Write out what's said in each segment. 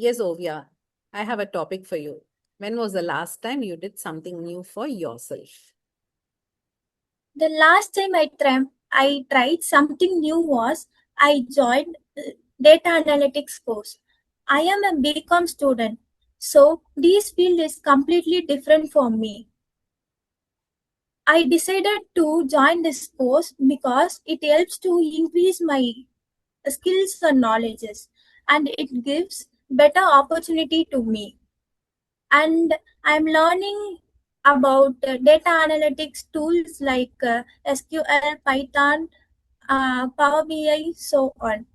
Yes, Ovia, I have a topic for you. When was the last time you did something new for yourself? The last time I tried something new was I joined data analytics course. I am a BCom student, so this field is completely different for me. I decided to join this course because it helps to increase my skills and knowledges, and it gives better opportunity to me. And I'm learning about data analytics tools like SQL, Python, Power BI, so on.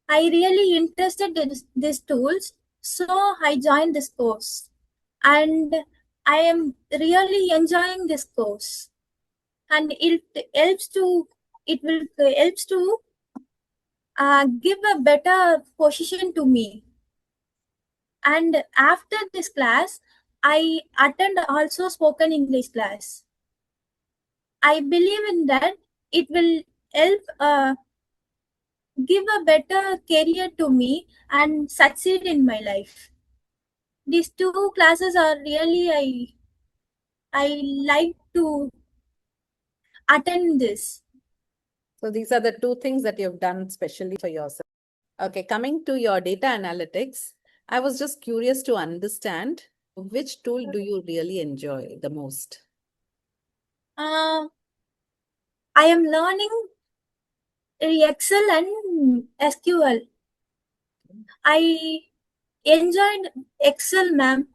I really interested in these tools, so I joined this course, and I am really enjoying this course, and it will helps to give a better position to me. And after this class, I attend also spoken English class. I believe in that it will help give a better career to me and succeed in my life. These two classes are really I like to attend this. So these are the two things that you've done specially for yourself. Okay, coming to your data analytics, I was just curious to understand which tool do you really enjoy the most? Uh, I am learning Excel and SQL. I enjoyed Excel, ma'am,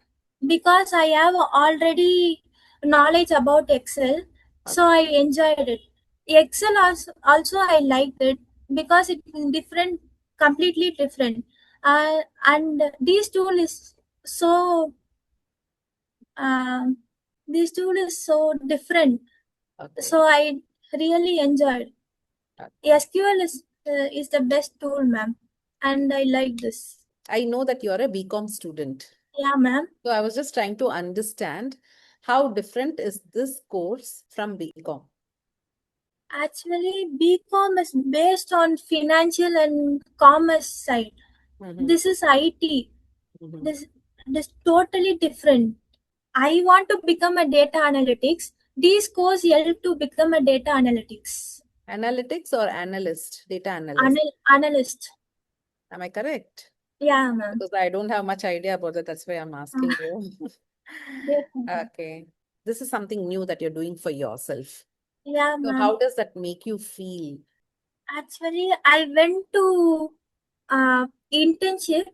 because I have already knowledge about Excel, so I enjoyed it. Excel also I liked it because it is different, completely different. And um, this tool is so different. Okay. So I really enjoyed. Okay. SQL is the best tool, ma'am, and I like this. I know that you're a BCom student. Yeah, ma'am. So I was just trying to understand how different is this course from BCom? Actually, BCom is based on financial and commerce side. Mm-hmm. This is IT. Mm-hmm. This totally different. I want to become a data analytics. These course help to become a data analytics. Analytics or analyst, data analyst. Analyst. Am I correct? Yeah, ma'am. Because I don't have much idea about that. That's why I'm asking you. Yes, ma'am. Okay. This is something new that you're doing for yourself. Yeah, So ma'am. how does that make you feel? Actually, I went to internship,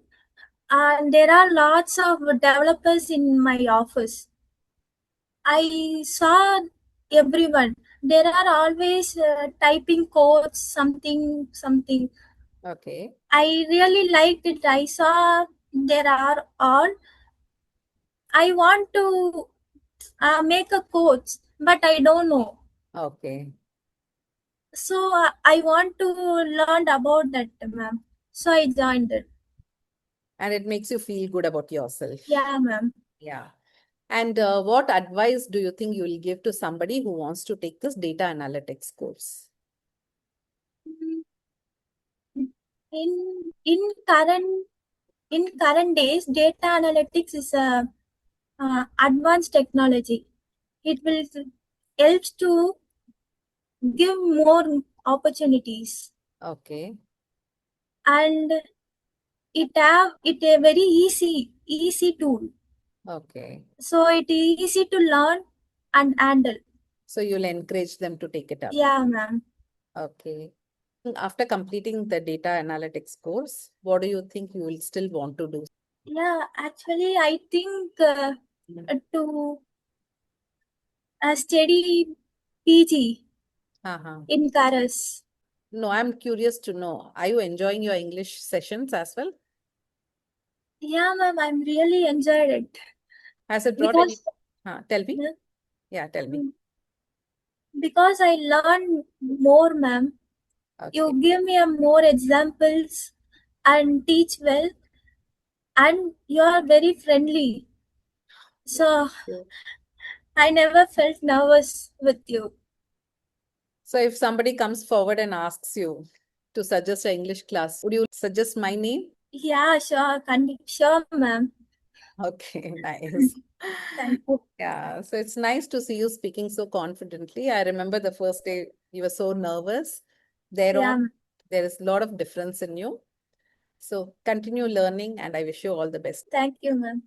and there are lots of developers in my office. I saw everyone. There are always typing codes, something, something. Okay. I really liked it. I saw there are all. I want to make a codes, but I don't know. Okay. So I want to learn about that, ma'am. So I joined it. And it makes you feel good about yourself. Yeah, ma'am. Yeah. And what advice do you think you will give to somebody who wants to take this data analytics course? In current days, data analytics is a advanced technology. It will helps to give more opportunities, Okay. and it a very easy tool. Okay. So it is easy to learn and handle. So you'll encourage them to take it up. Yeah, ma'am. Okay. After completing the data analytics course, what do you think you will still want to do? Yeah, actually, I think to study PG Uh-huh. in Paris. No, I'm curious to know. Are you enjoying your English sessions as well? Yeah, ma'am, I'm really enjoyed it Has it brought any? because Tell me. Yeah, tell me. I learn more, ma'am. Okay. You give me a more examples and teach well, and you are very friendly. So Yeah. I never felt nervous with you. So if somebody comes forward and asks you to suggest an English class, would you suggest my name? Yeah, sure, sure, ma'am. Okay, nice. Thank you. Yeah, so it's nice to see you speaking so confidently. I remember the first day you were so nervous. Yeah, Thereon, ma'am. there is a lot of difference in you. So continue learning, and I wish you all the best. Thank you, ma'am.